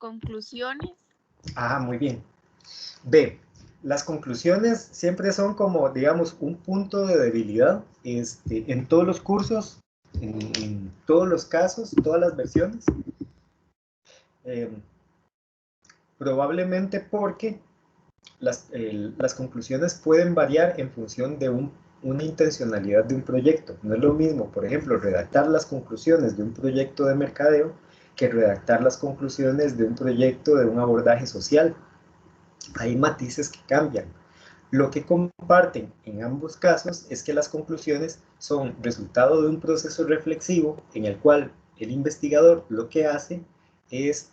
conclusiones. Ah, muy bien. B, las conclusiones siempre son como, digamos, un punto de debilidad en todos los cursos, en todos los casos, todas las versiones. Probablemente porque las conclusiones pueden variar en función de una intencionalidad de un proyecto. No es lo mismo, por ejemplo, redactar las conclusiones de un proyecto de mercadeo que redactar las conclusiones de un proyecto de un abordaje social. Hay matices que cambian. Lo que comparten en ambos casos es que las conclusiones son resultado de un proceso reflexivo en el cual el investigador lo que hace es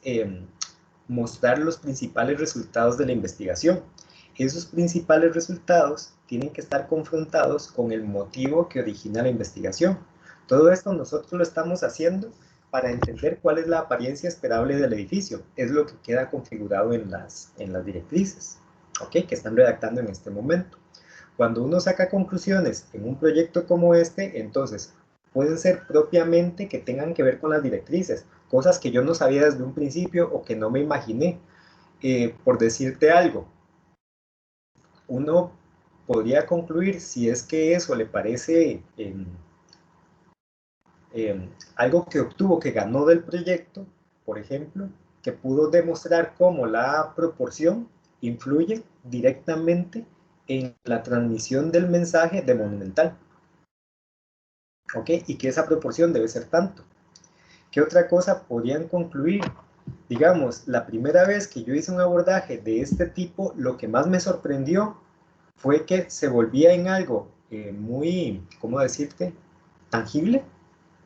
mostrar los principales resultados de la investigación. Esos principales resultados tienen que estar confrontados con el motivo que origina la investigación. Todo esto nosotros lo estamos haciendo para entender cuál es la apariencia esperable del edificio. Es lo que queda configurado en las directrices, ¿ok? Que están redactando en este momento. Cuando uno saca conclusiones en un proyecto como este, entonces pueden ser propiamente que tengan que ver con las directrices, cosas que yo no sabía desde un principio o que no me imaginé. Por decirte algo, uno podría concluir, si es que eso le parece algo que obtuvo, que ganó del proyecto, por ejemplo, que pudo demostrar cómo la proporción influye directamente en la transmisión del mensaje de Monumental. ¿Ok? Y que esa proporción debe ser tanto. ¿Qué otra cosa podrían concluir? Digamos, la primera vez que yo hice un abordaje de este tipo, lo que más me sorprendió fue que se volvía en algo muy, ¿cómo decirte?, tangible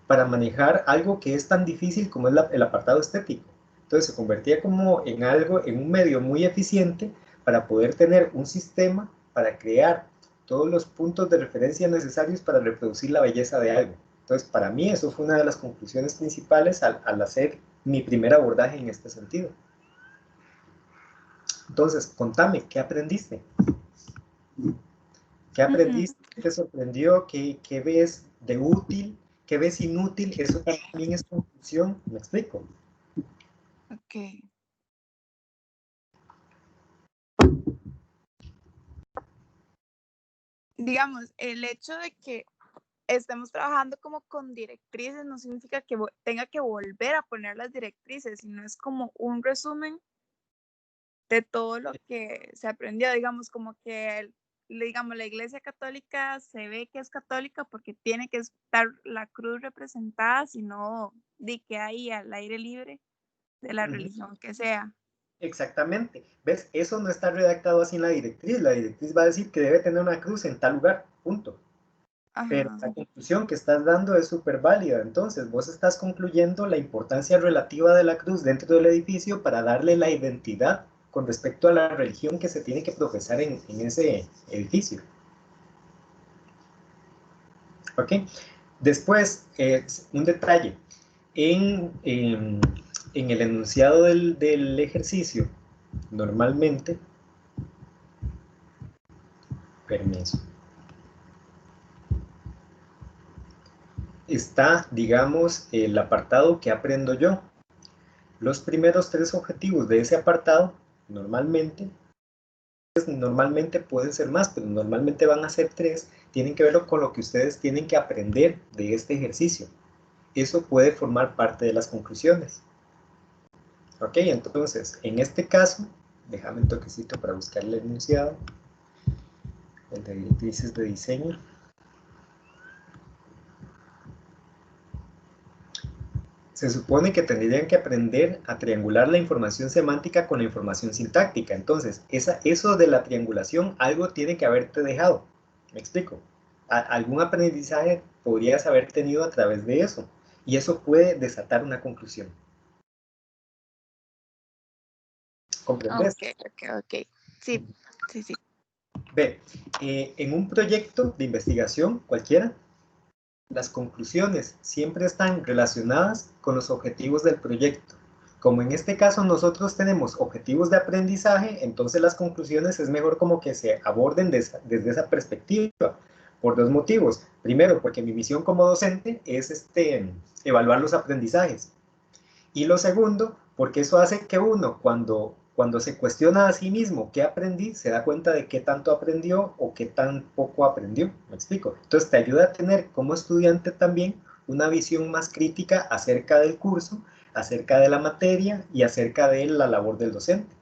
para manejar algo que es tan difícil como es el apartado estético. Entonces se convertía como en algo, en un medio muy eficiente para poder tener un sistema para crear todos los puntos de referencia necesarios para reproducir la belleza de algo. Entonces, para mí eso fue una de las conclusiones principales al hacer mi primer abordaje en este sentido. Entonces, contame, ¿qué aprendiste? ¿Qué aprendiste? ¿Qué te sorprendió? ¿Qué ves de útil? ¿Qué ves inútil? Eso también es conclusión. ¿Me explico? Ok. Digamos, el hecho de que estemos trabajando como con directrices no significa que tenga que volver a poner las directrices, sino es como un resumen de todo lo que se aprendió, digamos, como que digamos, la Iglesia Católica se ve que es católica porque tiene que estar la cruz representada, sino de que hay al aire libre de la religión que sea. Exactamente. ¿Ves? Eso no está redactado así en la directriz. La directriz va a decir que debe tener una cruz en tal lugar, punto. Ajá. Pero la conclusión que estás dando es súper válida. Entonces, vos estás concluyendo la importancia relativa de la cruz dentro del edificio para darle la identidad con respecto a la religión que se tiene que profesar en ese edificio. ¿Ok? Después, un detalle. En el enunciado del ejercicio, normalmente, permiso, está, digamos, el apartado que aprendo yo. Los primeros 3 objetivos de ese apartado, normalmente pueden ser más, pero normalmente van a ser 3, tienen que ver con lo que ustedes tienen que aprender de este ejercicio. Eso puede formar parte de las conclusiones. Ok, entonces, en este caso, déjame un toquecito para buscar el enunciado, el de directrices de diseño. Se supone que tendrían que aprender a triangular la información semántica con la información sintáctica. Entonces, eso de la triangulación, algo tiene que haberte dejado. ¿Me explico? Algún aprendizaje podrías haber tenido a través de eso. Y eso puede desatar una conclusión. ¿Comprendes? Ok. Sí. Ve, en un proyecto de investigación cualquiera, las conclusiones siempre están relacionadas con los objetivos del proyecto. Como en este caso nosotros tenemos objetivos de aprendizaje, entonces las conclusiones es mejor como que se aborden desde esa perspectiva, por 2 motivos. Primero, porque mi misión como docente es evaluar los aprendizajes. Y lo segundo, porque eso hace que uno, cuando se cuestiona a sí mismo qué aprendí, se da cuenta de qué tanto aprendió o qué tan poco aprendió. ¿Me explico? Entonces te ayuda a tener como estudiante también una visión más crítica acerca del curso, acerca de la materia y acerca de la labor del docente.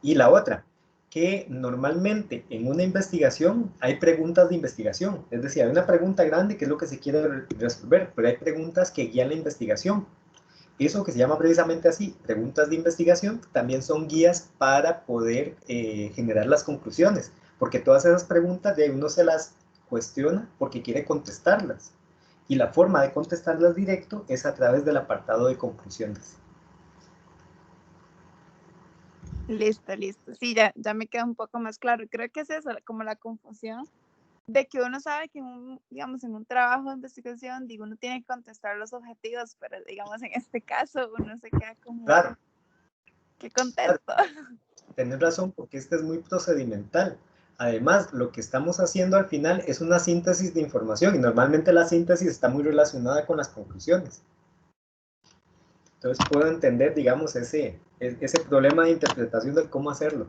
Y la otra, que normalmente en una investigación hay preguntas de investigación, es decir, hay una pregunta grande que es lo que se quiere resolver, pero hay preguntas que guían la investigación. Eso que se llama precisamente así, preguntas de investigación, también son guías para poder generar las conclusiones, porque todas esas preguntas de uno se las cuestiona porque quiere contestarlas, y la forma de contestarlas directo es a través del apartado de conclusiones. Listo, listo. Sí, ya me queda un poco más claro. Creo que es eso, como la confusión de que uno sabe que, digamos, en un trabajo de investigación, digo, uno tiene que contestar los objetivos, pero digamos, en este caso, uno se queda como, Claro, ¿qué claro, contesto? tenés razón, porque este es muy procedimental. Además, lo que estamos haciendo al final es una síntesis de información, y normalmente la síntesis está muy relacionada con las conclusiones. Entonces puedo entender, digamos, ese problema de interpretación de cómo hacerlo.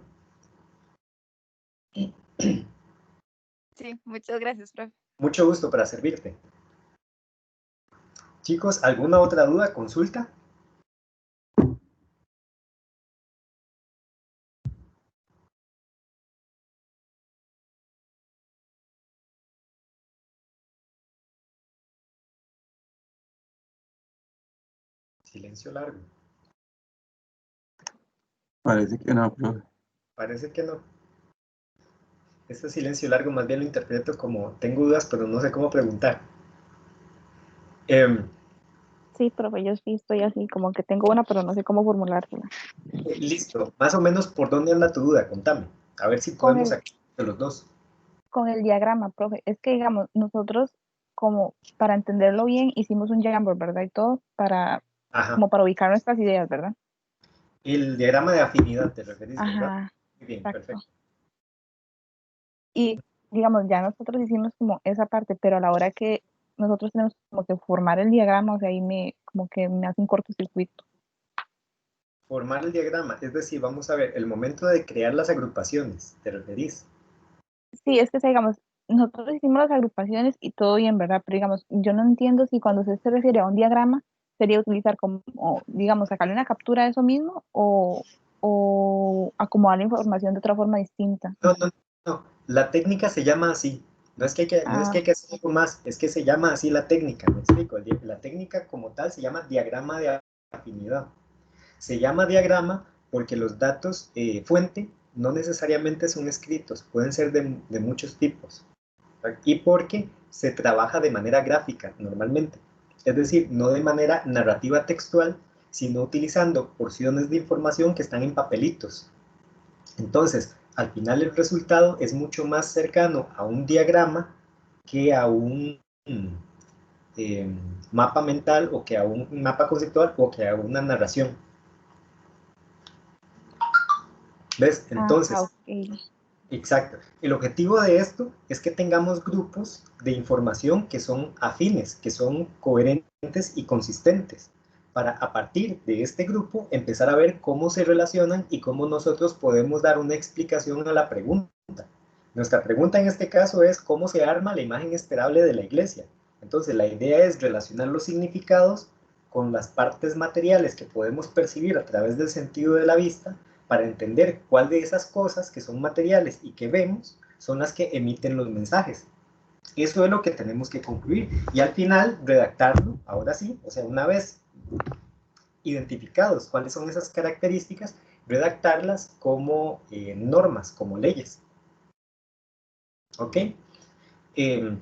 Sí, muchas gracias, profe. Mucho gusto para servirte. Chicos, ¿alguna otra duda, consulta? Silencio largo. Parece que no, profe. Parece que no. Este silencio largo más bien lo interpreto como tengo dudas, pero no sé cómo preguntar. Sí, profe, yo sí estoy así, como que tengo una, pero no sé cómo formulársela. Listo. Más o menos por dónde anda tu duda, contame. A ver si Con podemos el, sacar de los dos. con el diagrama, profe, es que digamos, nosotros como para entenderlo bien hicimos un Jamboard, ¿verdad? Y todo Ajá. como para ubicar nuestras ideas, ¿verdad? El diagrama de afinidad te referís, ¿verdad? Ajá, Muy bien, exacto. perfecto. Y digamos, ya nosotros hicimos como esa parte, pero a la hora que nosotros tenemos como que formar el diagrama, o sea, ahí como que me hace un cortocircuito. Formar el diagrama, es decir, vamos a ver, el momento de crear las agrupaciones, ¿te referís? Sí, es que, o sea, digamos, nosotros hicimos las agrupaciones y todo bien, ¿verdad? Pero digamos, yo no entiendo si cuando usted se refiere a un diagrama, sería utilizar como, digamos, sacarle una captura de eso mismo o acomodar la información de otra forma distinta. No, no, no. La técnica se llama así. No es Ah, que hay que hacer algo más, es que se llama así la técnica, me explico. La técnica como tal se llama diagrama de afinidad. Se llama diagrama porque los datos fuente no necesariamente son escritos, pueden ser de muchos tipos. Y porque se trabaja de manera gráfica normalmente. Es decir, no de manera narrativa textual, sino utilizando porciones de información que están en papelitos. Entonces, al final el resultado es mucho más cercano a un diagrama que a un eh, mapa mental o que a un mapa conceptual o que a una narración. ¿Ves? Entonces, ok. exacto. El objetivo de esto es que tengamos grupos de información que son afines, que son coherentes y consistentes, para a partir de este grupo empezar a ver cómo se relacionan y cómo nosotros podemos dar una explicación a la pregunta. Nuestra pregunta en este caso es cómo se arma la imagen esperable de la iglesia. Entonces la idea es relacionar los significados con las partes materiales que podemos percibir a través del sentido de la vista para entender cuál de esas cosas que son materiales y que vemos son las que emiten los mensajes. Eso es lo que tenemos que concluir y al final redactarlo, ahora sí, o sea, una vez identificados cuáles son esas características, redactarlas como normas, como leyes. ¿Ok? Eh,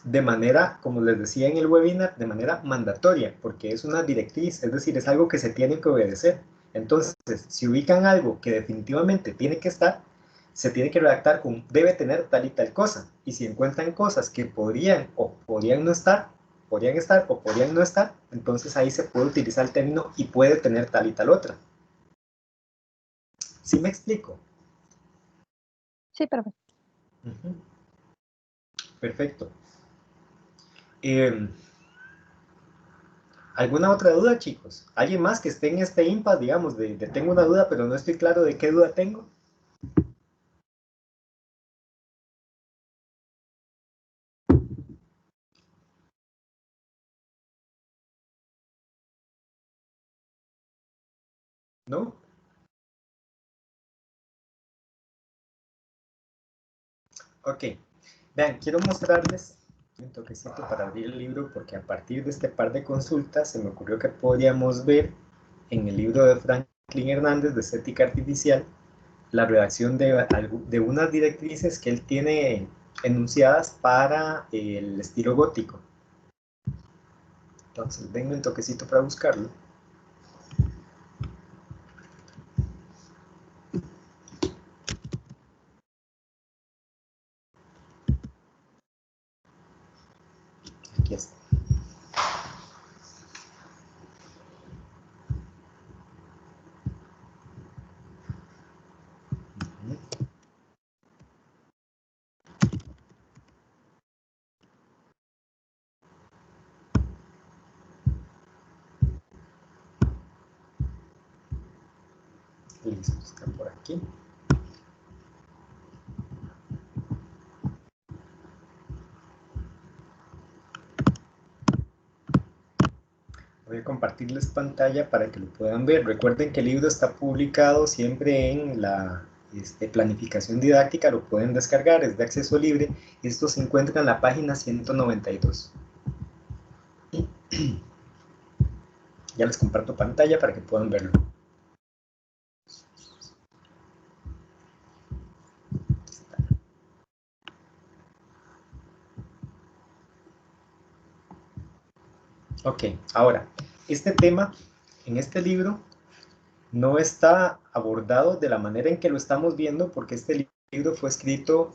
de manera, como les decía en el webinar, de manera mandatoria, porque es una directriz, es decir, es algo que se tiene que obedecer. Entonces, si ubican algo que definitivamente tiene que estar, se tiene que redactar con debe tener tal y tal cosa. Y si encuentran cosas que podrían o podrían no estar, podrían estar o podrían no estar, entonces ahí se puede utilizar el término y puede tener tal y tal otra. ¿Sí me explico? Sí, perfecto. Perfecto. Eh, ¿Alguna otra duda, chicos? ¿Alguien más que esté en este impasse, digamos, de tengo una duda, pero no estoy claro de qué duda tengo? ¿No? Ok. Vean, quiero mostrarles un toquecito para abrir el libro, porque a partir de este par de consultas se me ocurrió que podríamos ver en el libro de Franklin Hernández de Estética Artificial la redacción de unas directrices que él tiene enunciadas para el estilo gótico. Entonces, denme un toquecito para buscarlo. Aquí está. Listo, está por aquí. Voy a compartirles pantalla para que lo puedan ver. Recuerden que el libro está publicado siempre en la planificación didáctica, lo pueden descargar, es de acceso libre. Esto se encuentra en la página 192. Ya les comparto pantalla para que puedan verlo. Ok, ahora, este tema en este libro no está abordado de la manera en que lo estamos viendo, porque este libro fue escrito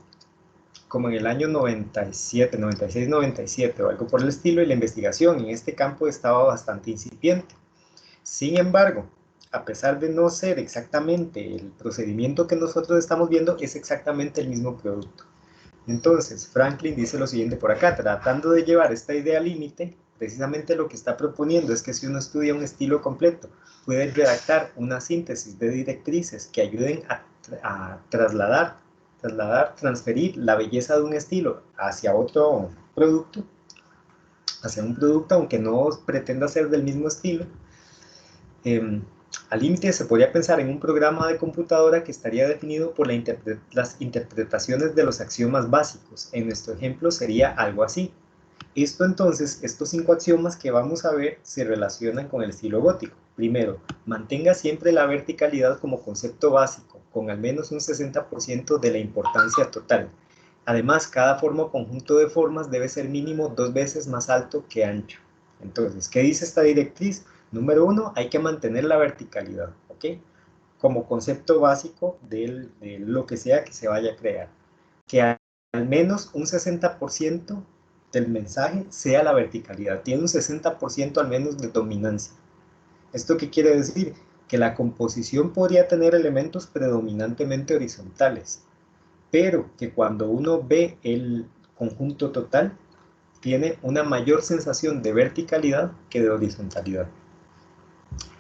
como en el año 97, 96, 97 o algo por el estilo, y la investigación en este campo estaba bastante incipiente. Sin embargo, a pesar de no ser exactamente el procedimiento que nosotros estamos viendo, es exactamente el mismo producto. Entonces, Franklin dice lo siguiente por acá: tratando de llevar esta idea al límite, precisamente lo que está proponiendo es que si uno estudia un estilo completo, puede redactar una síntesis de directrices que ayuden a transferir la belleza de un estilo hacia otro producto, hacia un producto, aunque no pretenda ser del mismo estilo. Al límite se podría pensar en un programa de computadora que estaría definido por las interpretaciones de los axiomas básicos. En nuestro ejemplo sería algo así. Estos 5 axiomas que vamos a ver se relacionan con el estilo gótico. Primero, mantenga siempre la verticalidad como concepto básico, con al menos un 60% de la importancia total. Además, cada forma o conjunto de formas debe ser mínimo 2 veces más alto que ancho. Entonces, ¿qué dice esta directriz? Número 1, hay que mantener la verticalidad, ¿ok? Como concepto básico de lo que sea que se vaya a crear. Que al menos un 60% del mensaje sea la verticalidad. Tiene un 60% al menos de dominancia. ¿Esto qué quiere decir? Que la composición podría tener elementos predominantemente horizontales, pero que cuando uno ve el conjunto total, tiene una mayor sensación de verticalidad que de horizontalidad.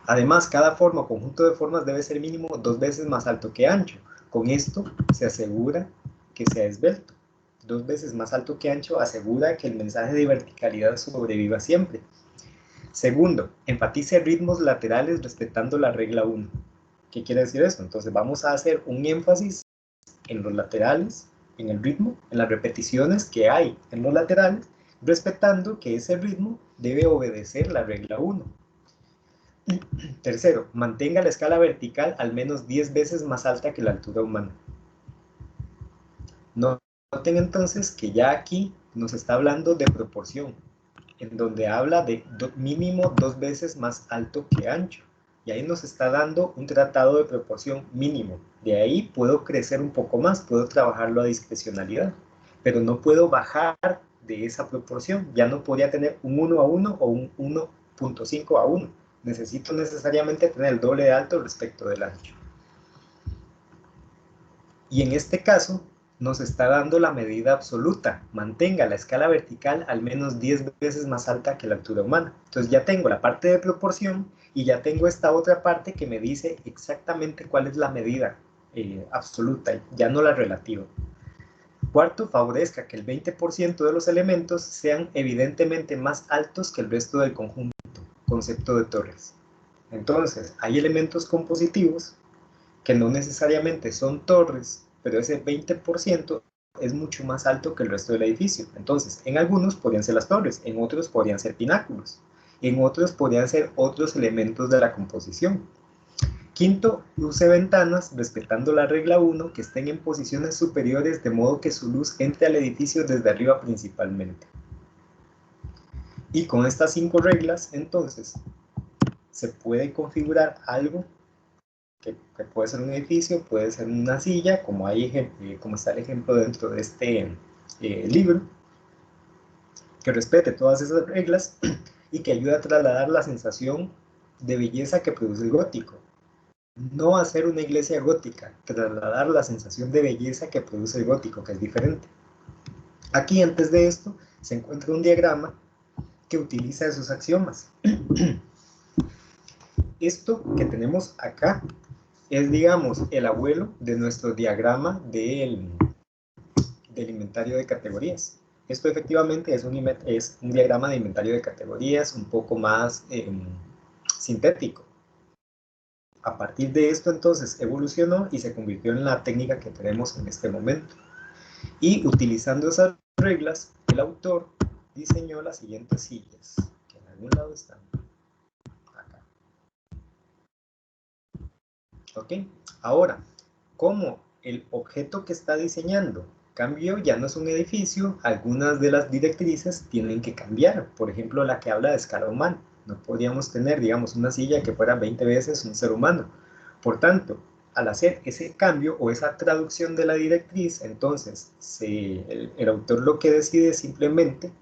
Además, cada forma o conjunto de formas debe ser mínimo 2 veces más alto que ancho. Con esto se asegura que sea esbelto. 2 veces más alto que ancho asegura que el mensaje de verticalidad sobreviva siempre. Segundo, enfatice ritmos laterales respetando la regla 1. ¿Qué quiere decir eso? Entonces vamos a hacer un énfasis en los laterales, en el ritmo, en las repeticiones que hay en los laterales, respetando que ese ritmo debe obedecer la regla 1. Tercero, mantenga la escala vertical al menos 10 veces más alta que la altura humana. Noten entonces que ya aquí nos está hablando de proporción, en donde habla de mínimo 2 veces más alto que ancho. Y ahí nos está dando un tratado de proporción mínimo. De ahí puedo crecer un poco más, puedo trabajarlo a discrecionalidad, pero no puedo bajar de esa proporción. Ya no podría tener un 1 a 1 o un 1.5 a 1. Necesito necesariamente tener el doble de alto respecto del ancho. Y en este caso, nos está dando la medida absoluta. Mantenga la escala vertical al menos 10 veces más alta que la altura humana. Entonces ya tengo la parte de proporción y ya tengo esta otra parte que me dice exactamente cuál es la medida absoluta, ya no la relativa. Cuarto, favorezca que el 20% de los elementos sean evidentemente más altos que el resto del conjunto, concepto de torres. Entonces, hay elementos compositivos que no necesariamente son torres, pero ese 20% es mucho más alto que el resto del edificio. Entonces, en algunos podrían ser las torres, en otros podrían ser pináculos, en otros podrían ser otros elementos de la composición. Quinto, use ventanas, respetando la regla 1, que estén en posiciones superiores de modo que su luz entre al edificio desde arriba principalmente. Y con estas 5 reglas, entonces, se puede configurar algo que puede ser un edificio, puede ser una silla, como está el ejemplo dentro de este libro, que respete todas esas reglas y que ayude a trasladar la sensación de belleza que produce el gótico. No hacer una iglesia gótica, trasladar la sensación de belleza que produce el gótico, que es diferente. Aquí, antes de esto, se encuentra un diagrama que utiliza esos axiomas. Esto que tenemos acá es, digamos, el abuelo de nuestro diagrama del inventario de categorías. Esto efectivamente es un diagrama de inventario de categorías un poco más sintético. A partir de esto, entonces, evolucionó y se convirtió en la técnica que tenemos en este momento. Y utilizando esas reglas, el autor diseñó las siguientes sillas, que en algún lado están. Acá. ¿Ok? Ahora, como el objeto que está diseñando cambió, ya no es un edificio, algunas de las directrices tienen que cambiar. Por ejemplo, la que habla de escala humana. No podríamos tener, digamos, una silla que fuera 20 veces un ser humano. Por tanto, al hacer ese cambio o esa traducción de la directriz, entonces el autor lo que decide es simplemente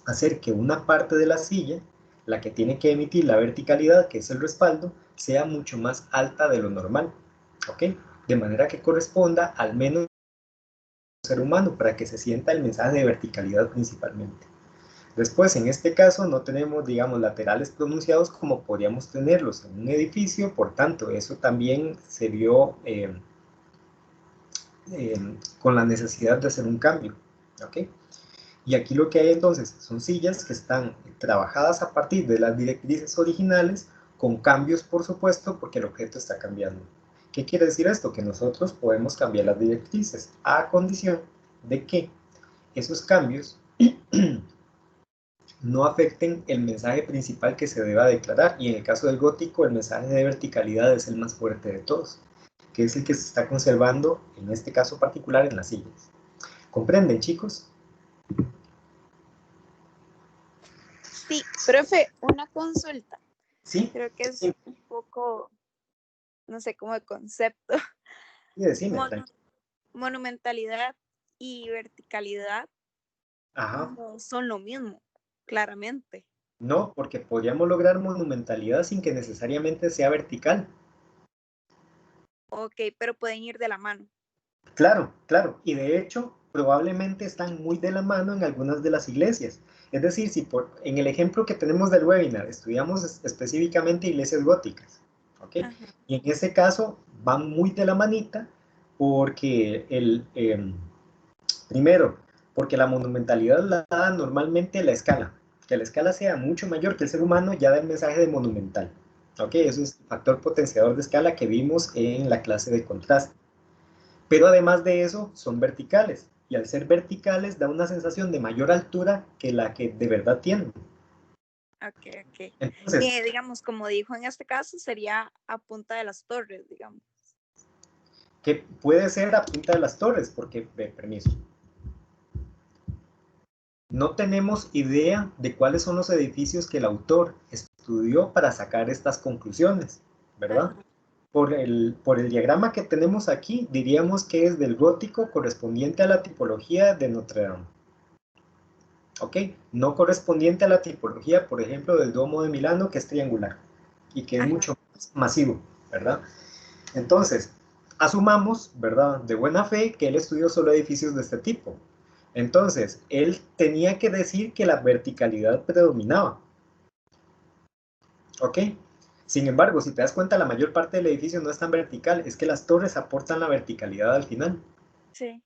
hacer que una parte de la silla, la que tiene que emitir la verticalidad, que es el respaldo, sea mucho más alta de lo normal. ¿Ok? De manera que corresponda al menos un ser humano para que se sienta el mensaje de verticalidad principalmente. Después, en este caso, no tenemos, digamos, laterales pronunciados como podríamos tenerlos en un edificio, por tanto, eso también se vio con la necesidad de hacer un cambio. ¿Ok? Y aquí lo que hay entonces son sillas que están trabajadas a partir de las directrices originales, con cambios, por supuesto, porque el objeto está cambiando. ¿Qué quiere decir esto? Que nosotros podemos cambiar las directrices a condición de que esos cambios no afecten el mensaje principal que se deba declarar. Y en el caso del gótico, el mensaje de verticalidad es el más fuerte de todos, que es el que se está conservando, en este caso particular, en las sillas. ¿Comprenden, chicos? Sí, profe, una consulta. Sí. Creo que es un poco, no sé, como de concepto. Sí, decime, Monumentalidad y verticalidad no son lo mismo, claramente. No, porque podríamos lograr monumentalidad sin que necesariamente sea vertical. Ok, pero pueden ir de la mano. Claro, claro. Y de hecho, probablemente están muy de la mano en algunas de las iglesias. Es decir, si en el ejemplo que tenemos del webinar estudiamos específicamente iglesias góticas, ¿ok? Y en ese caso van muy de la manita porque primero, porque la monumentalidad la da normalmente la escala. Que la escala sea mucho mayor que el ser humano ya da el mensaje de monumental. ¿Ok? Eso es el factor potenciador de escala que vimos en la clase de contraste. Pero además de eso, son verticales. Y al ser verticales da una sensación de mayor altura que la que de verdad tienen. Ok. Entonces, digamos, como dijo en este caso, sería a punta de las torres, digamos. que puede ser a punta de las torres, porque, permiso, no tenemos idea de cuáles son los edificios que el autor estudió para sacar estas conclusiones, ¿verdad? Por el diagrama que tenemos aquí, diríamos que es del gótico correspondiente a la tipología de Notre Dame. ¿Ok? No correspondiente a la tipología, por ejemplo, del Duomo de Milano, que es triangular y que es mucho más masivo, ¿verdad? Entonces, asumamos, ¿verdad?, de buena fe que él estudió solo edificios de este tipo. Entonces, él tenía que decir que la verticalidad predominaba. ¿Ok? Sin embargo, si te das cuenta, la mayor parte del edificio no es tan vertical, es que las torres aportan la verticalidad al final. Sí.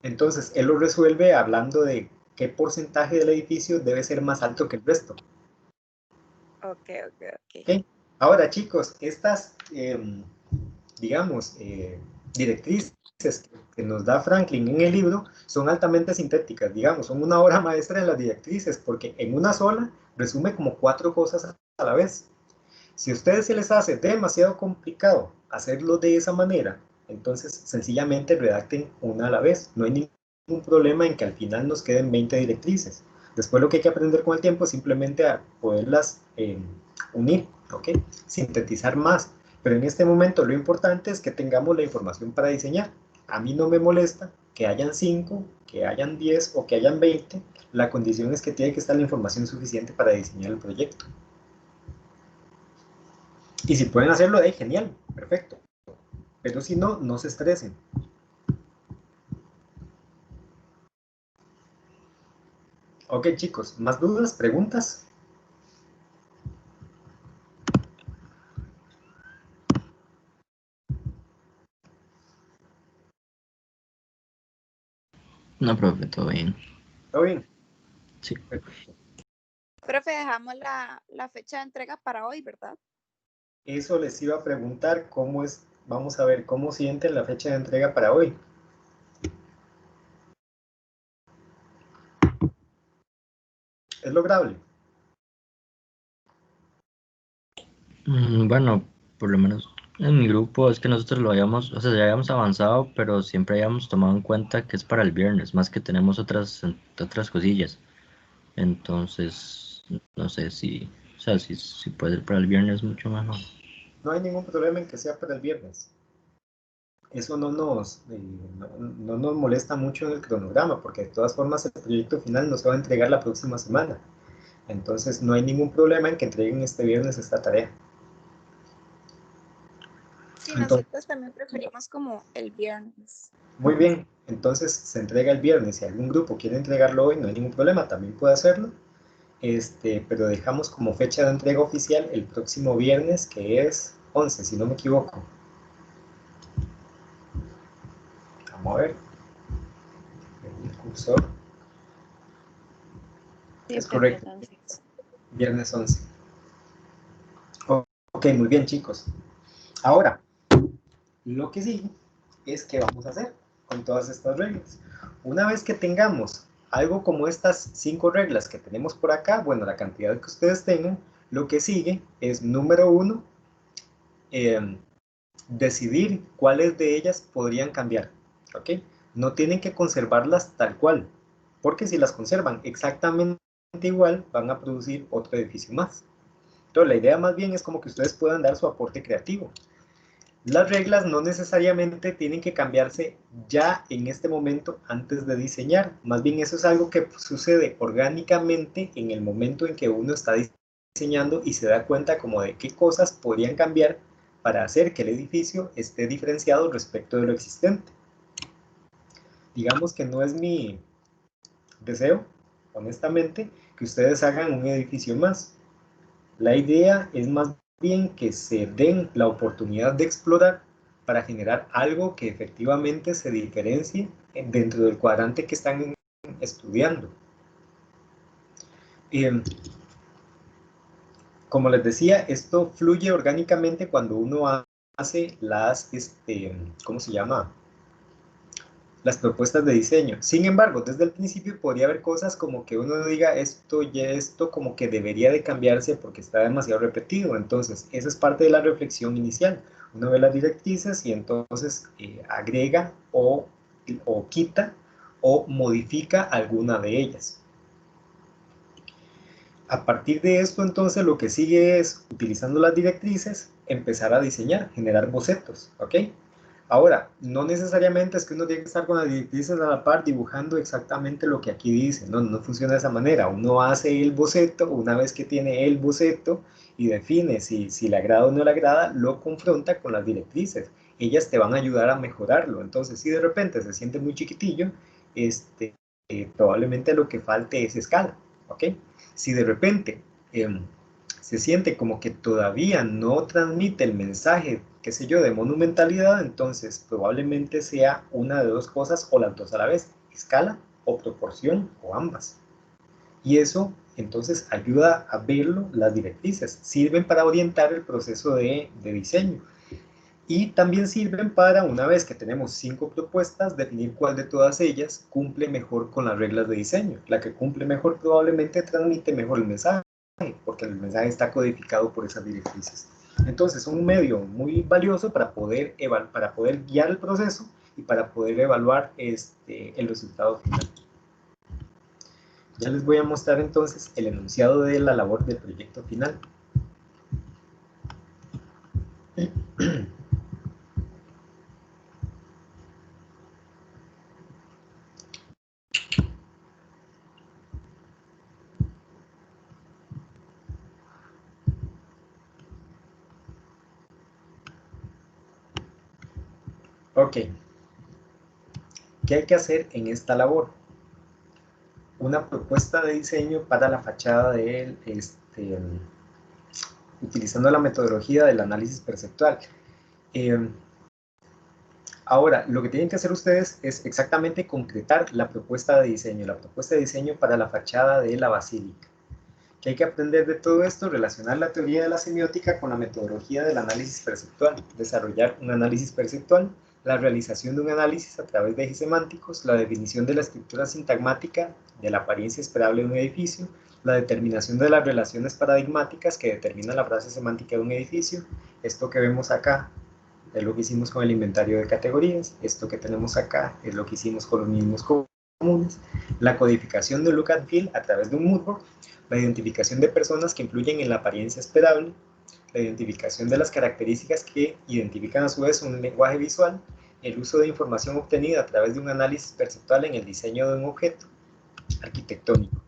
Entonces, él lo resuelve hablando de qué porcentaje del edificio debe ser más alto que el resto. Ok. ¿Ok? Ahora, chicos, estas, digamos, directrices que nos da Franklin en el libro son altamente sintéticas, digamos, son una obra maestra de las directrices, porque en una sola resume como 4 cosas a la vez. Si a ustedes se les hace demasiado complicado hacerlo de esa manera, entonces sencillamente redacten una a la vez. No hay ningún problema en que al final nos queden 20 directrices. Después lo que hay que aprender con el tiempo es simplemente a poderlas unir, ¿ok? Sintetizar más. Pero en este momento lo importante es que tengamos la información para diseñar. A mí no me molesta que hayan 5, que hayan 10 o que hayan 20. La condición es que tiene que estar la información suficiente para diseñar el proyecto. Y si pueden hacerlo, de ahí, genial, perfecto. Pero si no, no se estresen. Ok, chicos, ¿más dudas, preguntas? No, profe, todo bien. ¿Todo bien? Sí. Perfecto. Profe, dejamos la fecha de entrega para hoy, ¿verdad? Eso les iba a preguntar, ¿cómo es? Vamos a ver, ¿cómo sienten la fecha de entrega para hoy? ¿Es lograble? Bueno, por lo menos en mi grupo es que nosotros lo habíamos, o sea, ya habíamos avanzado, pero siempre habíamos tomado en cuenta que es para el viernes, más que tenemos otras cosillas. Entonces, no sé si, o sea, si puede ser para el viernes mucho mejor. No hay ningún problema en que sea para el viernes. Eso no nos molesta mucho en el cronograma, porque de todas formas el proyecto final nos va a entregar la próxima semana. Entonces no hay ningún problema en que entreguen este viernes esta tarea. Sí, Entonces, nosotros también preferimos como el viernes. muy bien, entonces se entrega el viernes. Si algún grupo quiere entregarlo hoy, no hay ningún problema, también puede hacerlo. Pero dejamos como fecha de entrega oficial el próximo viernes, que es 11, si no me equivoco. Vamos a ver. El cursor. Sí, Es viernes correcto, 11. viernes 11. Ok, muy bien, chicos. Ahora, lo que sigue es qué vamos a hacer con todas estas reglas. Una vez que tengamos algo como estas 5 reglas que tenemos por acá, bueno, la cantidad que ustedes tengan, lo que sigue es, número 1, decidir cuáles de ellas podrían cambiar. ¿Ok? No tienen que conservarlas tal cual, porque si las conservan exactamente igual, van a producir otro edificio más. Entonces, la idea más bien es como que ustedes puedan dar su aporte creativo. Las reglas no necesariamente tienen que cambiarse ya en este momento antes de diseñar. Más bien eso es algo que sucede orgánicamente en el momento en que uno está diseñando y se da cuenta como de qué cosas podrían cambiar para hacer que el edificio esté diferenciado respecto de lo existente. Digamos que no es mi deseo, honestamente, que ustedes hagan un edificio más. La idea es más bien que se den la oportunidad de explorar para generar algo que efectivamente se diferencie dentro del cuadrante que están estudiando. Como les decía, esto fluye orgánicamente cuando uno hace las, ¿cómo se llama? Las propuestas de diseño. Sin embargo, desde el principio podría haber cosas como que uno diga esto como que debería de cambiarse porque está demasiado repetido. Entonces, esa es parte de la reflexión inicial. Uno ve las directrices y entonces agrega o quita o modifica alguna de ellas. A partir de esto, entonces, lo que sigue es, utilizando las directrices, empezar a diseñar, generar bocetos, ¿ok? Ahora, no necesariamente es que uno tiene que estar con las directrices a la par dibujando exactamente lo que aquí dice, no, no funciona de esa manera. Uno hace el boceto, una vez que tiene el boceto y define si le agrada o no le agrada, lo confronta con las directrices. ellas te van a ayudar a mejorarlo. Entonces, si de repente se siente muy chiquitillo, probablemente lo que falte es escala, ¿ok? Si de repente se siente como que todavía no transmite el mensaje, qué sé yo, de monumentalidad, entonces probablemente sea una de dos cosas o las dos a la vez, escala o proporción o ambas. Y eso entonces ayuda a verlo, las directrices, sirven para orientar el proceso de diseño. Y también sirven para, una vez que tenemos 5 propuestas, definir cuál de todas ellas cumple mejor con las reglas de diseño. La que cumple mejor probablemente transmite mejor el mensaje, porque el mensaje está codificado por esas directrices. Entonces, es un medio muy valioso para poder guiar el proceso y para poder evaluar el resultado final. Ya les voy a mostrar entonces el enunciado de la labor del proyecto final. Ok. ¿Qué hay que hacer en esta labor? Una propuesta de diseño para la fachada de utilizando la metodología del análisis perceptual. Ahora, lo que tienen que hacer ustedes es exactamente concretar la propuesta de diseño para la fachada de la basílica. ¿Qué hay que aprender de todo esto? Relacionar la teoría de la semiótica con la metodología del análisis perceptual, desarrollar un análisis perceptual, la realización de un análisis a través de ejes semánticos, la definición de la estructura sintagmática de la apariencia esperable de un edificio, la determinación de las relaciones paradigmáticas que determinan la frase semántica de un edificio. Esto que vemos acá es lo que hicimos con el inventario de categorías, esto que tenemos acá es lo que hicimos con los mínimos comunes, la codificación de look and feel a través de un moodboard, la identificación de personas que influyen en la apariencia esperable, la identificación de las características que identifican a su vez un lenguaje visual, el uso de información obtenida a través de un análisis perceptual en el diseño de un objeto arquitectónico.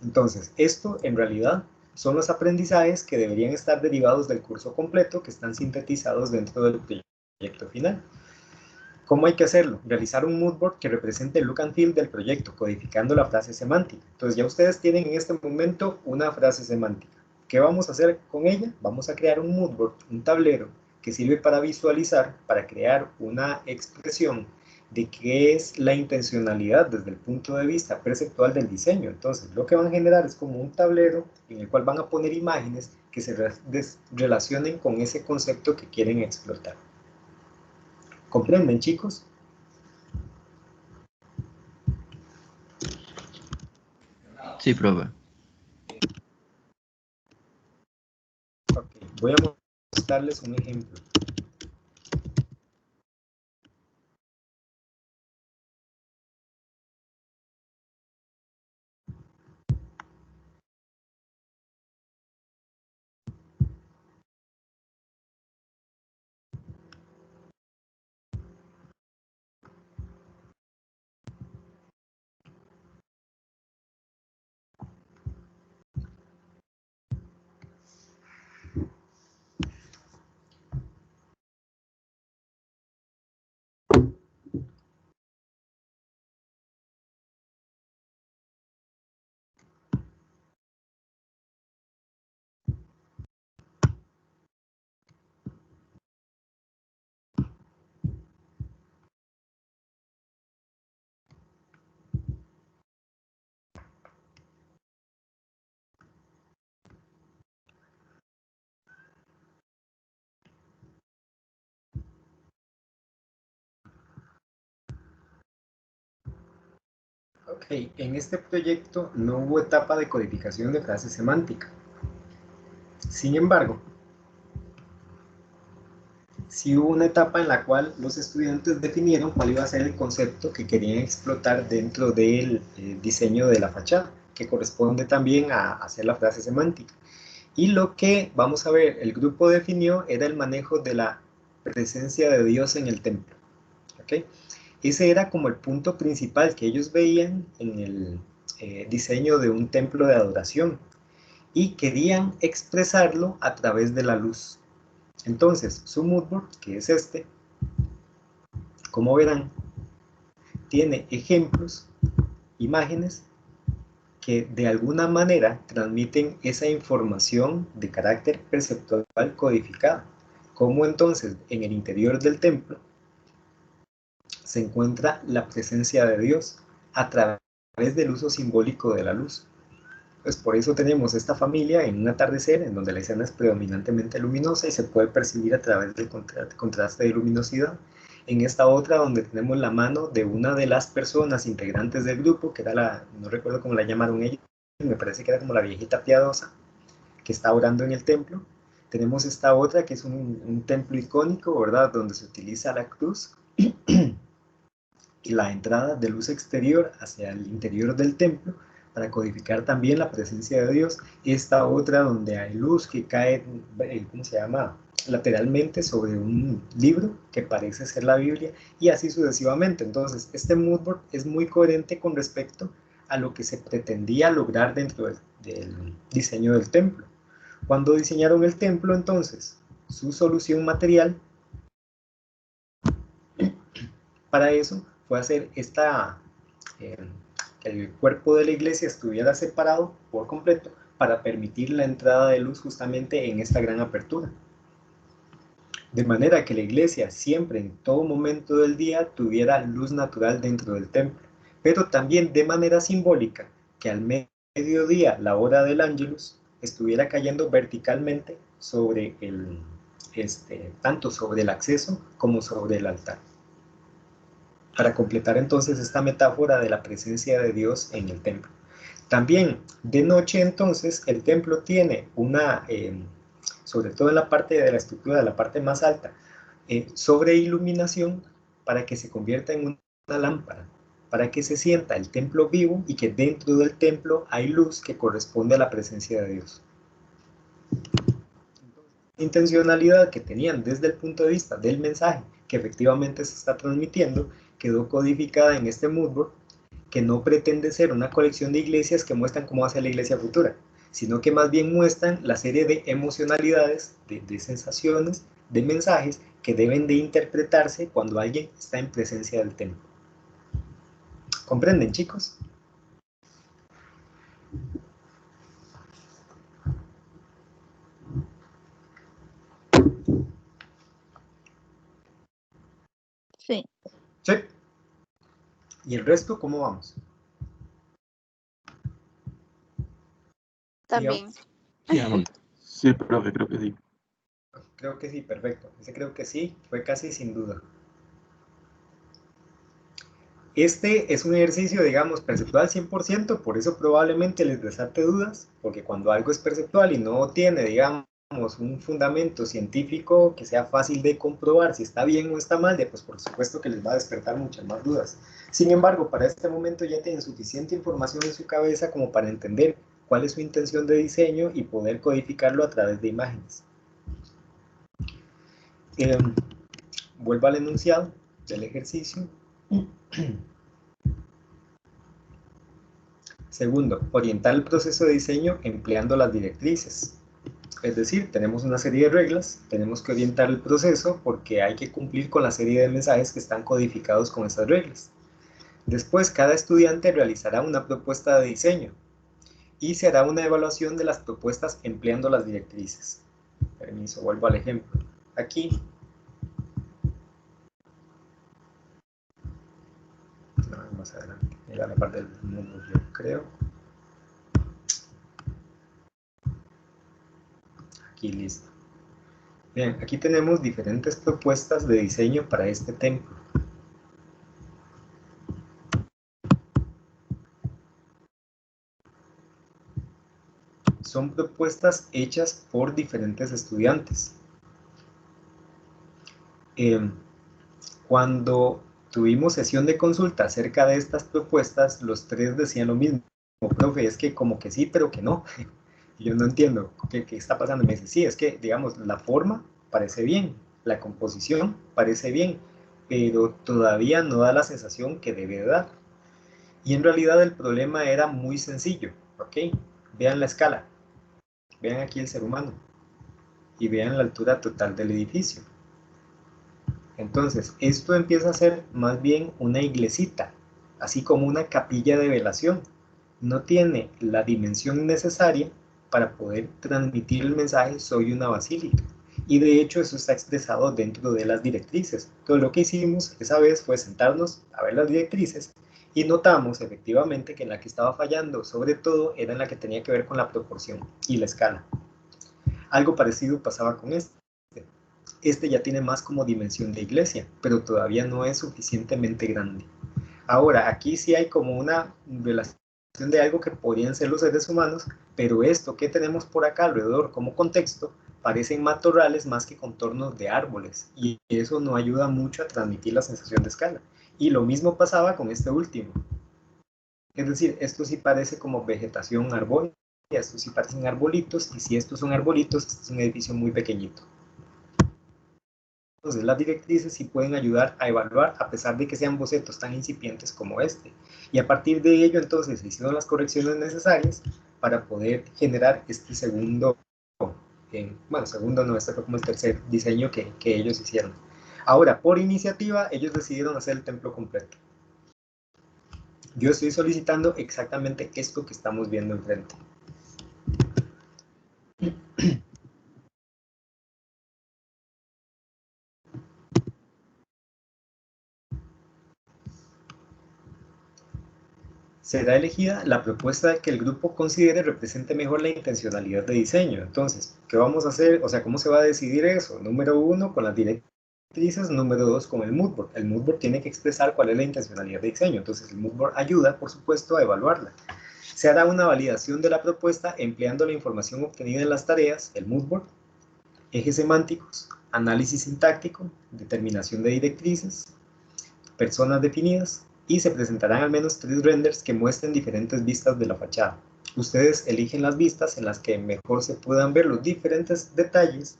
Entonces, esto en realidad son los aprendizajes que deberían estar derivados del curso completo, que están sintetizados dentro del proyecto final. ¿Cómo hay que hacerlo? Realizar un moodboard que represente el look and feel del proyecto, codificando la frase semántica. Entonces ya ustedes tienen en este momento una frase semántica. ¿Qué vamos a hacer con ella? Vamos a crear un moodboard, un tablero, que sirve para visualizar, para crear una expresión de qué es la intencionalidad desde el punto de vista perceptual del diseño. Entonces lo que van a generar es como un tablero en el cual van a poner imágenes que se relacionen con ese concepto que quieren explotar. ¿Comprenden, chicos? Sí, profe. Ok, voy a mostrarles un ejemplo. Ok, en este proyecto no hubo etapa de codificación de frase semántica. Sin embargo, sí hubo una etapa en la cual los estudiantes definieron cuál iba a ser el concepto que querían explotar dentro del diseño de la fachada, que corresponde también a hacer la frase semántica. Y lo que, vamos a ver, el grupo definió era el manejo de la presencia de Dios en el templo. ¿Okay? Ese era como el punto principal que ellos veían en el diseño de un templo de adoración y querían expresarlo a través de la luz. Entonces, su moodboard, que es este, como verán, tiene ejemplos, imágenes, que de alguna manera transmiten esa información de carácter perceptual codificada. Como entonces en el interior del templo se encuentra la presencia de Dios a través del uso simbólico de la luz. Pues por eso tenemos esta familia en un atardecer en donde la escena es predominantemente luminosa y se puede percibir a través del contraste de luminosidad. En esta otra donde tenemos la mano de una de las personas integrantes del grupo, que era no recuerdo cómo la llamaron ellos, me parece que era como la viejita piadosa, que está orando en el templo. Tenemos esta otra que es un templo icónico, ¿verdad? Donde se utiliza la cruz y la entrada de luz exterior hacia el interior del templo para codificar también la presencia de Dios. Esta otra donde hay luz que cae, ¿cómo se llama?, lateralmente sobre un libro que parece ser la Biblia, y así sucesivamente. Entonces, este moodboard es muy coherente con respecto a lo que se pretendía lograr dentro del diseño del templo. Cuando diseñaron el templo, entonces, su solución material para eso fue hacer que el cuerpo de la iglesia estuviera separado por completo para permitir la entrada de luz justamente en esta gran apertura. De manera que la iglesia siempre, en todo momento del día, tuviera luz natural dentro del templo, pero también de manera simbólica, que al mediodía, la hora del ángelus, estuviera cayendo verticalmente sobre tanto sobre el acceso como sobre el altar. Para completar entonces esta metáfora de la presencia de Dios en el templo. También de noche entonces el templo tiene una, sobre todo en la parte de la estructura, de la parte más alta, sobreiluminación para que se convierta en una lámpara, para que se sienta el templo vivo y que dentro del templo hay luz que corresponde a la presencia de Dios. Intencionalidad que tenían desde el punto de vista del mensaje que efectivamente se está transmitiendo quedó codificada en este moodboard, que no pretende ser una colección de iglesias que muestran cómo va a ser la iglesia futura, sino que más bien muestran la serie de emocionalidades, de sensaciones, de mensajes que deben de interpretarse cuando alguien está en presencia del templo. ¿Comprenden, chicos? Sí. Sí. ¿Y el resto cómo vamos? También. Sí, vamos. Sí, profe, creo que sí. Creo que sí, perfecto. Ese creo que sí, fue casi sin duda. Este es un ejercicio, digamos, perceptual 100%, por eso probablemente les desate dudas, porque cuando algo es perceptual y no tiene, digamos, un fundamento científico que sea fácil de comprobar si está bien o está mal, pues por supuesto que les va a despertar muchas más dudas. Sin embargo, para este momento ya tienen suficiente información en su cabeza como para entender cuál es su intención de diseño y poder codificarlo a través de imágenes. Vuelvo al enunciado del ejercicio. Segundo, orientar el proceso de diseño empleando las directrices. Es decir, tenemos una serie de reglas, tenemos que orientar el proceso porque hay que cumplir con la serie de mensajes que están codificados con esas reglas. Después, cada estudiante realizará una propuesta de diseño y se hará una evaluación de las propuestas empleando las directrices. Permiso, vuelvo al ejemplo. Aquí, no, más adelante, era la parte del mundo, yo creo. Aquí listo. Bien, aquí tenemos diferentes propuestas de diseño para este templo. Son propuestas hechas por diferentes estudiantes. Cuando tuvimos sesión de consulta acerca de estas propuestas, los tres decían lo mismo. Profe, es que como que sí, pero que no. Y yo no entiendo qué está pasando. Me dice, sí, es que, digamos, la forma parece bien, la composición parece bien, pero todavía no da la sensación que debe dar. Y en realidad el problema era muy sencillo, ¿ok? Vean la escala, vean aquí el ser humano y vean la altura total del edificio. Entonces, esto empieza a ser más bien una iglesita, así como una capilla de velación. No tiene la dimensión necesaria para poder transmitir el mensaje soy una basílica. Y de hecho eso está expresado dentro de las directrices. Entonces lo que hicimos esa vez fue sentarnos a ver las directrices y notamos efectivamente que en la que estaba fallando sobre todo era en la que tenía que ver con la proporción y la escala. Algo parecido pasaba con este. Este ya tiene más como dimensión de iglesia, pero todavía no es suficientemente grande. Ahora, aquí sí hay como una relación de algo que podrían ser los seres humanos, pero esto que tenemos por acá alrededor como contexto parecen matorrales más que contornos de árboles, y eso no ayuda mucho a transmitir la sensación de escala. Y lo mismo pasaba con este último. Es decir, esto sí parece como vegetación arbórea, estos sí parecen arbolitos, y si estos son arbolitos, este es un edificio muy pequeñito. Entonces las directrices sí pueden ayudar a evaluar a pesar de que sean bocetos tan incipientes como este. Y a partir de ello entonces se hicieron las correcciones necesarias para poder generar este segundo, bueno, segundo no, este fue como el tercer diseño que ellos hicieron. Ahora, por iniciativa, ellos decidieron hacer el templo completo. Yo estoy solicitando exactamente esto que estamos viendo enfrente. Será elegida la propuesta que el grupo considere represente mejor la intencionalidad de diseño. Entonces, ¿qué vamos a hacer? O sea, ¿cómo se va a decidir eso? Número 1, con las directrices. Número 2, con el moodboard. El moodboard tiene que expresar cuál es la intencionalidad de diseño. Entonces, el moodboard ayuda, por supuesto, a evaluarla. Se hará una validación de la propuesta empleando la información obtenida en las tareas, el moodboard, ejes semánticos, análisis sintáctico, determinación de directrices, personas definidas, y se presentarán al menos 3 renders que muestren diferentes vistas de la fachada. Ustedes eligen las vistas en las que mejor se puedan ver los diferentes detalles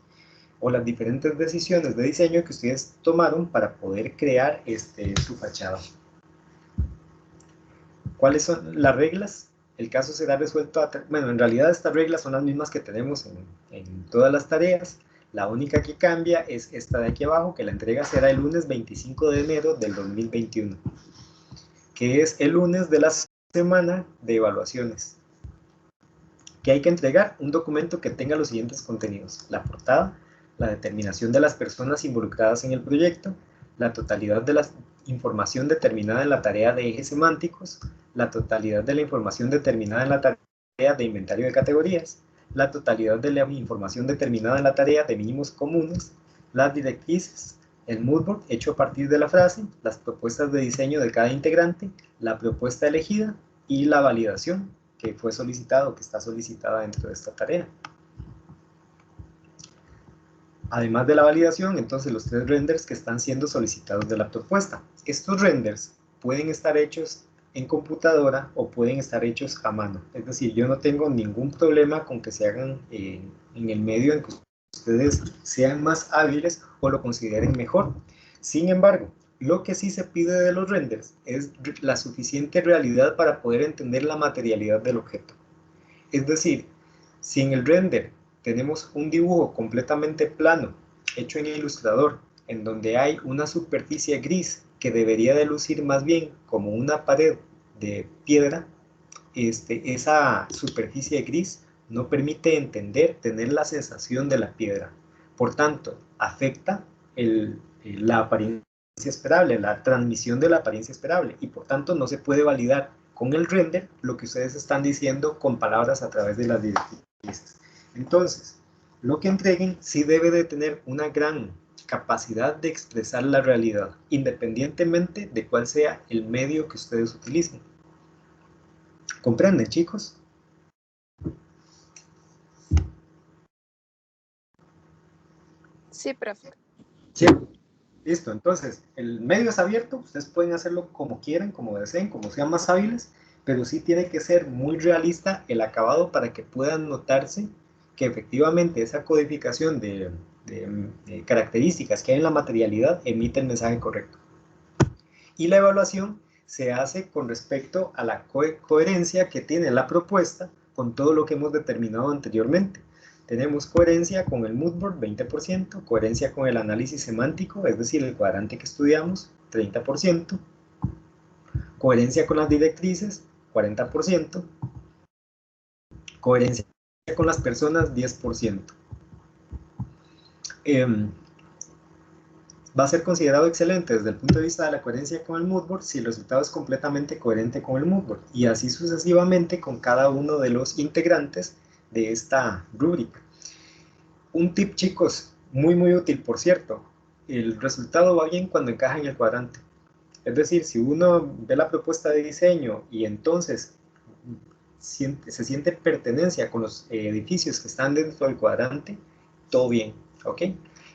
o las diferentes decisiones de diseño que ustedes tomaron para poder crear su fachada. ¿Cuáles son las reglas? El caso será resuelto, bueno, en realidad estas reglas son las mismas que tenemos en todas las tareas. La única que cambia es esta de aquí abajo, que la entrega será el lunes 25 de enero del 2021. Que es el lunes de la semana de evaluaciones. Que hay que entregar un documento que tenga los siguientes contenidos: la portada, la determinación de las personas involucradas en el proyecto, la totalidad de la información determinada en la tarea de ejes semánticos, la totalidad de la información determinada en la tarea de inventario de categorías, la totalidad de la información determinada en la tarea de mínimos comunes, las directrices, el moodboard hecho a partir de la frase, las propuestas de diseño de cada integrante, la propuesta elegida y la validación que fue solicitado, que está solicitada dentro de esta tarea. Además de la validación, entonces los 3 renders que están siendo solicitados de la propuesta. Estos renders pueden estar hechos en computadora o pueden estar hechos a mano. Es decir, yo no tengo ningún problema con que se hagan en el medio en que ustedes sean más hábiles o lo consideren mejor. Sin embargo, lo que sí se pide de los renders es la suficiente realidad para poder entender la materialidad del objeto. Es decir, si en el render tenemos un dibujo completamente plano, hecho en Illustrator, en donde hay una superficie gris que debería de lucir más bien como una pared de piedra, esa superficie gris no permite tener la sensación de la piedra. Por tanto, afecta la apariencia esperable, la transmisión de la apariencia esperable, y por tanto no se puede validar con el render lo que ustedes están diciendo con palabras a través de las directrices. Entonces, lo que entreguen sí debe de tener una gran capacidad de expresar la realidad, independientemente de cuál sea el medio que ustedes utilicen. ¿Comprenden, chicos? Sí, profe. Sí. Listo, entonces, el medio es abierto, ustedes pueden hacerlo como quieran, como deseen, como sean más hábiles, pero sí tiene que ser muy realista el acabado para que puedan notarse que efectivamente esa codificación de características que hay en la materialidad emite el mensaje correcto. Y la evaluación se hace con respecto a la coherencia que tiene la propuesta con todo lo que hemos determinado anteriormente. Tenemos coherencia con el moodboard, 20%, coherencia con el análisis semántico, es decir, el cuadrante que estudiamos, 30%, coherencia con las directrices, 40%, coherencia con las personas, 10%. Va a ser considerado excelente desde el punto de vista de la coherencia con el moodboard si el resultado es completamente coherente con el moodboard, y así sucesivamente con cada uno de los integrantes de esta rúbrica. Un tip, chicos, muy útil, por cierto: el resultado va bien cuando encaja en el cuadrante. Es decir, si uno ve la propuesta de diseño y entonces se siente pertenencia con los edificios que están dentro del cuadrante, todo bien, ¿ok?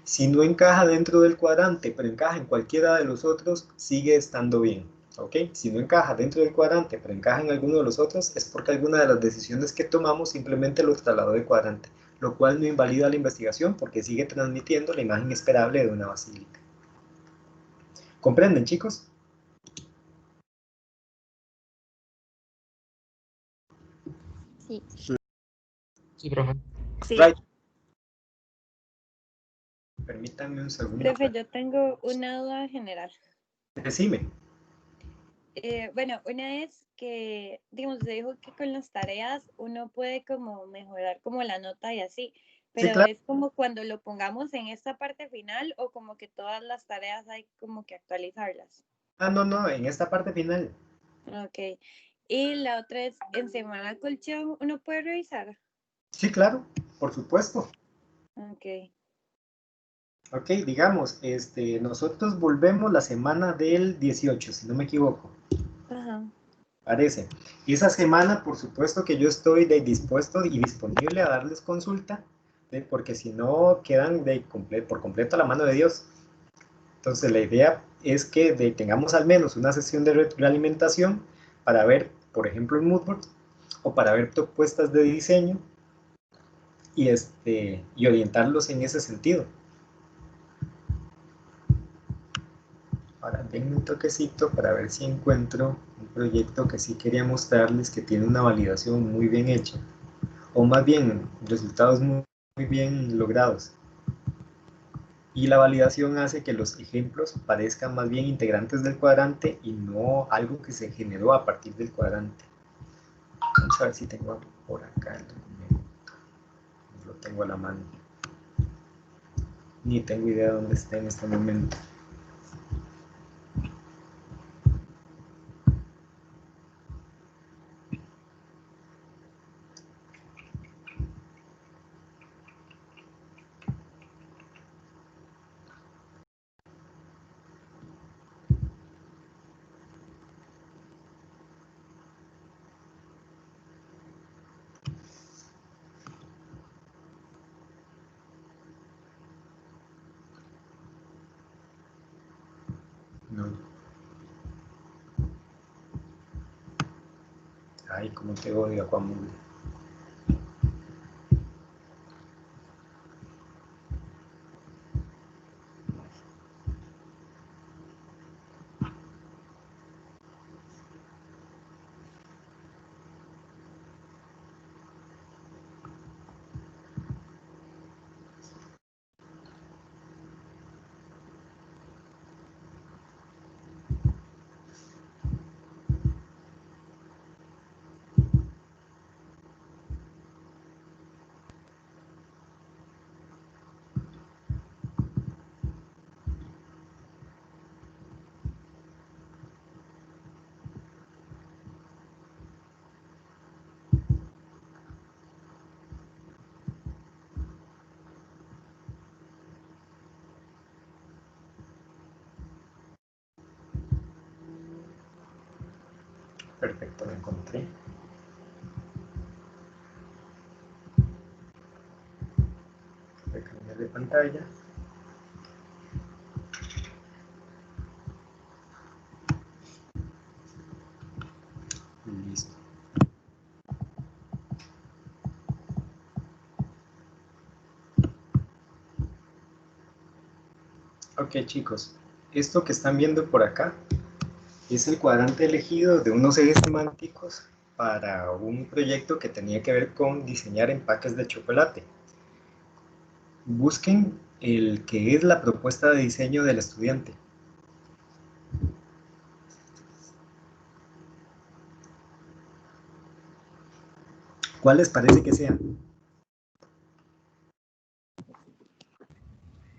Si no encaja dentro del cuadrante, pero encaja en cualquiera de los otros, sigue estando bien, ¿ok? Si no encaja dentro del cuadrante, pero encaja en alguno de los otros, es porque alguna de las decisiones que tomamos simplemente lo trasladó de cuadrante, lo cual no invalida la investigación porque sigue transmitiendo la imagen esperable de una basílica. ¿Comprenden, chicos? Sí. Sí, profe. Sí. Right. Permítanme un segundo. Profe, yo tengo una duda general. Decime. Bueno, una es que, digamos, se dijo que con las tareas uno puede como mejorar como la nota y así, pero Sí, claro. es como cuando lo pongamos en esta parte final o como que todas las tareas hay como que actualizarlas. Ah, no, en esta parte final. Ok. Y la otra es, en semana colchón, ¿uno puede revisar? Sí, claro, por supuesto. Ok. Ok, digamos, nosotros volvemos la semana del 18, si no me equivoco. Ajá. Parece. Y esa semana, por supuesto que yo estoy dispuesto y disponible a darles consulta, porque si no quedan por completo a la mano de Dios. Entonces la idea es que tengamos al menos una sesión de retroalimentación para ver, por ejemplo, el moodboard, o para ver propuestas de diseño y orientarlos en ese sentido. Ahora denme un toquecito para ver si encuentro un proyecto que sí quería mostrarles, que tiene una validación muy bien hecha, o más bien resultados muy bien logrados. Y la validación hace que los ejemplos parezcan más bien integrantes del cuadrante y no algo que se generó a partir del cuadrante. Vamos a ver si tengo por acá el documento. No lo tengo a la mano. Ni tengo idea de dónde está en este momento. No. Ay, cómo te odio, Aquamul. Perfecto, lo encontré. Voy a cambiar de pantalla. Listo. Ok, chicos, esto que están viendo por acá es el cuadrante elegido de unos ejes semánticos para un proyecto que tenía que ver con diseñar empaques de chocolate. busquen el que es la propuesta de diseño del estudiante. ¿Cuál les parece que sea?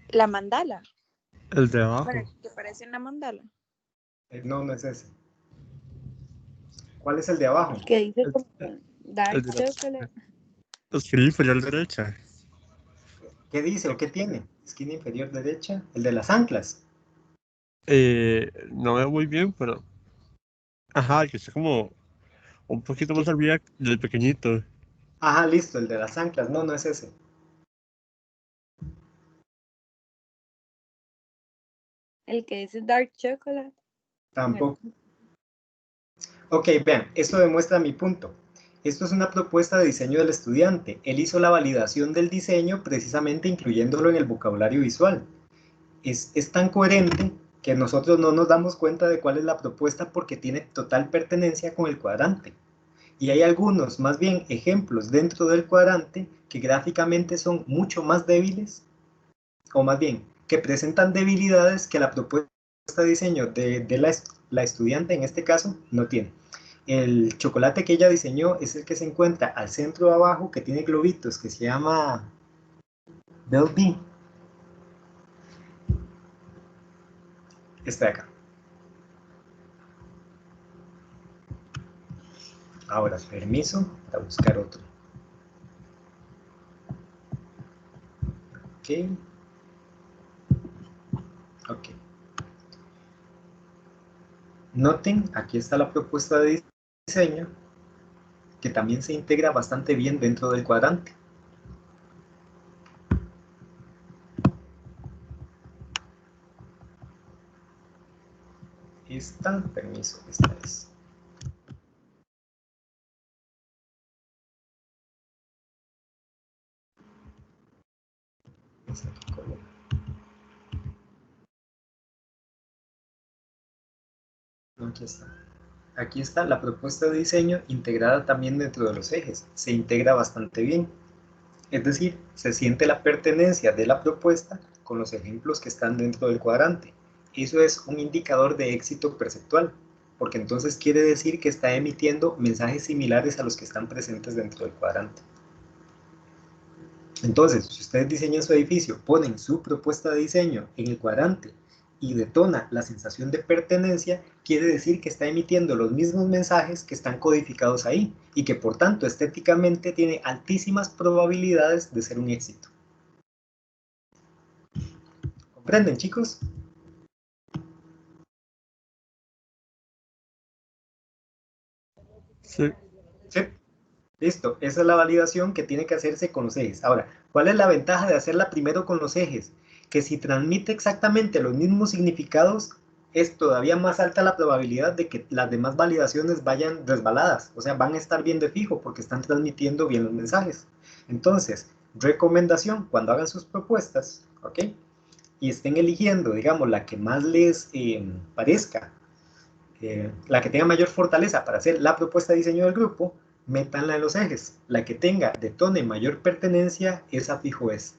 La mandala. El de abajo. Bueno, que parece una mandala. No, no es ese. ¿Cuál es el de abajo? Que dice El- como dark el de la- chocolate. Esquina inferior derecha. ¿Qué dice o qué tiene? Esquina inferior derecha. El de las anclas. No veo muy bien, pero. Ajá, que está como un poquito más arriba del pequeñito. Ajá, listo, el de las anclas. No, no es ese. El que dice dark chocolate. Tampoco. Ok, vean, esto demuestra mi punto. Esto es una propuesta de diseño del estudiante. Él hizo la validación del diseño precisamente incluyéndolo en el vocabulario visual. Es tan coherente que nosotros no nos damos cuenta de cuál es la propuesta porque tiene total pertenencia con el cuadrante. Y hay algunos, más bien, ejemplos dentro del cuadrante que gráficamente son mucho más débiles, o más bien, que presentan debilidades que la propuesta de diseño de la estudiante en este caso no tiene. El chocolate que ella diseñó es el que se encuentra al centro de abajo, que tiene globitos, que se llama Bell Bee. Este de acá. Ahora, permiso para buscar otro. Ok. Ok. Noten, aquí está la propuesta de diseño, que también se integra bastante bien dentro del cuadrante. Esta, permiso, esta es. Aquí está. Aquí está la propuesta de diseño integrada también dentro de los ejes. Se integra bastante bien. Es decir, se siente la pertenencia de la propuesta con los ejemplos que están dentro del cuadrante. Eso es un indicador de éxito perceptual, porque entonces quiere decir que está emitiendo mensajes similares a los que están presentes dentro del cuadrante. Entonces, si ustedes diseñan su edificio, ponen su propuesta de diseño en el cuadrante y detona la sensación de pertenencia, quiere decir que está emitiendo los mismos mensajes que están codificados ahí y que por tanto estéticamente tiene altísimas probabilidades de ser un éxito. ¿Comprenden, chicos? Sí. Sí. Listo, esa es la validación que tiene que hacerse con los ejes. Ahora, ¿cuál es la ventaja de hacerla primero con los ejes? Que si transmite exactamente los mismos significados, es todavía más alta la probabilidad de que las demás validaciones vayan resbaladas. O sea, van a estar bien de fijo porque están transmitiendo bien los mensajes. Entonces, recomendación, cuando hagan sus propuestas, ¿ok? Y estén eligiendo, digamos, la que más les parezca, la que tenga mayor fortaleza para hacer la propuesta de diseño del grupo, métanla en los ejes. La que tenga, detone mayor pertenencia, esa fijo es.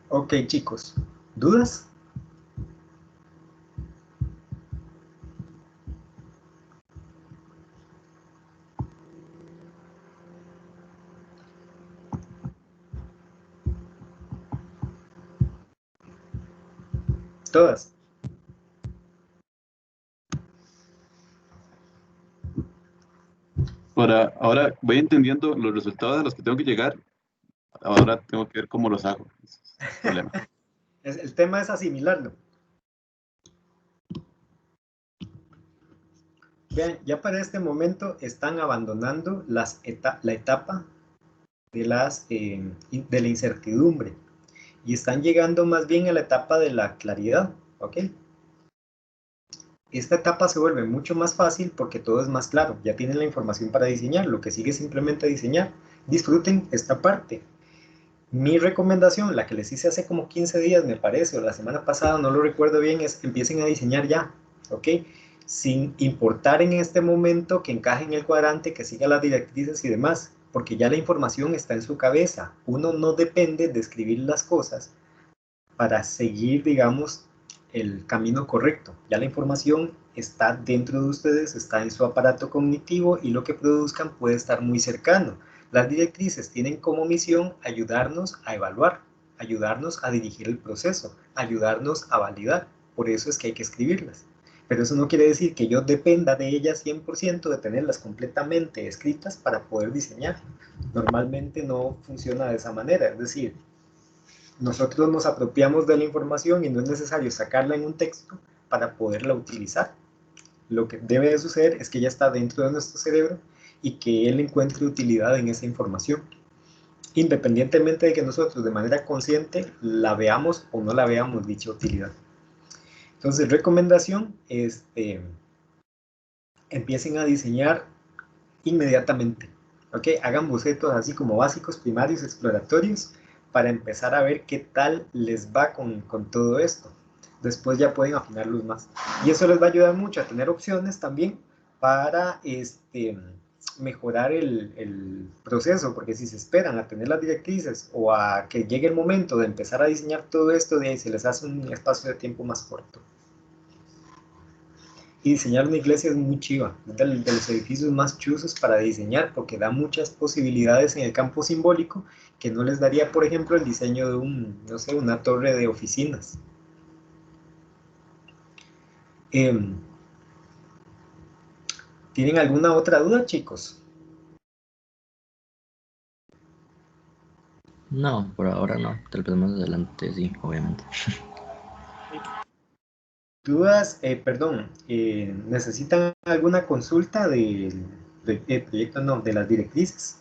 Ok, chicos. ¿Dudas? Todas. Ahora voy entendiendo los resultados a los que tengo que llegar. Ahora tengo que ver cómo los hago. Ese es el problema. El tema es asimilarlo. Vean, ya para este momento están abandonando la etapa de la incertidumbre y están llegando más bien a la etapa de la claridad, ¿ok? Esta etapa se vuelve mucho más fácil porque todo es más claro, ya tienen la información para diseñar, lo que sigue es simplemente diseñar. Disfruten esta parte. Mi recomendación, la que les hice hace como 15 días me parece, o la semana pasada, no lo recuerdo bien, es empiecen a diseñar ya, ¿ok? sin importar en este momento que encaje en el cuadrante, que siga las directrices y demás, porque ya la información está en su cabeza. Uno no depende de escribir las cosas para seguir, digamos, el camino correcto. Ya la información está dentro de ustedes, está en su aparato cognitivo y lo que produzcan puede estar muy cercano. Las directrices tienen como misión ayudarnos a evaluar, ayudarnos a dirigir el proceso, ayudarnos a validar. Por eso es que hay que escribirlas. Pero eso no quiere decir que yo dependa de ellas 100%, de tenerlas completamente escritas para poder diseñar. Normalmente no funciona de esa manera, es decir, nosotros nos apropiamos de la información y no es necesario sacarla en un texto para poderla utilizar. Lo que debe de suceder es que ya está dentro de nuestro cerebro y que él encuentre utilidad en esa información, independientemente de que nosotros de manera consciente la veamos o no la veamos dicha utilidad. Entonces, recomendación, empiecen a diseñar inmediatamente, ¿ok? Hagan bocetos así como básicos, primarios, exploratorios, para empezar a ver qué tal les va con todo esto. Después ya pueden afinarlos más. Y eso les va a ayudar mucho a tener opciones también para mejorar el proceso, porque si se esperan a tener las directrices o a que llegue el momento de empezar a diseñar todo esto, de ahí se les hace un espacio de tiempo más corto. Y diseñar una iglesia es muy chiva, es de los edificios más chuzos para diseñar porque da muchas posibilidades en el campo simbólico que no les daría, por ejemplo, el diseño de no sé, una torre de oficinas. ¿Tienen alguna otra duda, chicos? No, por ahora no. Tal vez más adelante sí, obviamente. ¿Dudas? Perdón, ¿necesitan alguna consulta del proyecto, no, de las directrices?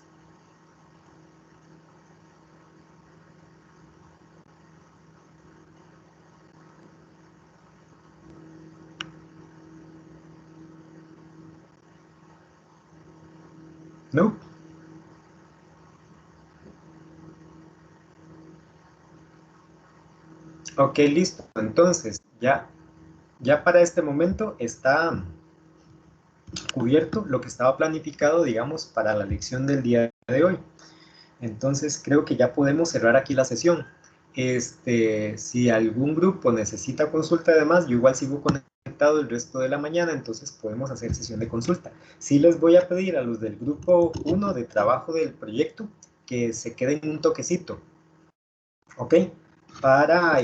¿No? Ok, listo. Entonces, ya para este momento está cubierto lo que estaba planificado, digamos, para la lección del día de hoy. Entonces, creo que ya podemos cerrar aquí la sesión. Si algún grupo necesita consulta además, yo igual sigo conectado el resto de la mañana, entonces podemos hacer sesión de consulta. Sí les voy a pedir a los del grupo 1 de trabajo del proyecto que se queden un toquecito, ¿ok? Para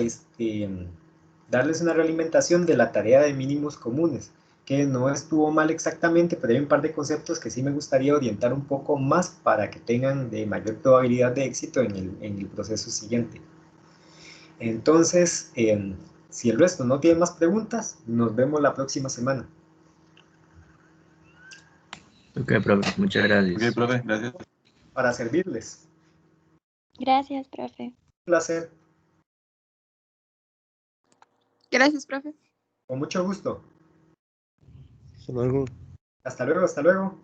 darles una realimentación de la tarea de mínimos comunes, que no estuvo mal exactamente, pero hay un par de conceptos que sí me gustaría orientar un poco más para que tengan de mayor probabilidad de éxito en el proceso siguiente. Entonces, si el resto no tiene más preguntas, nos vemos la próxima semana. Ok, profe, muchas gracias. Ok, profe, gracias. Para servirles. Gracias, profe. Un placer. Gracias, profe. Con mucho gusto. Hasta luego. Hasta luego, hasta luego.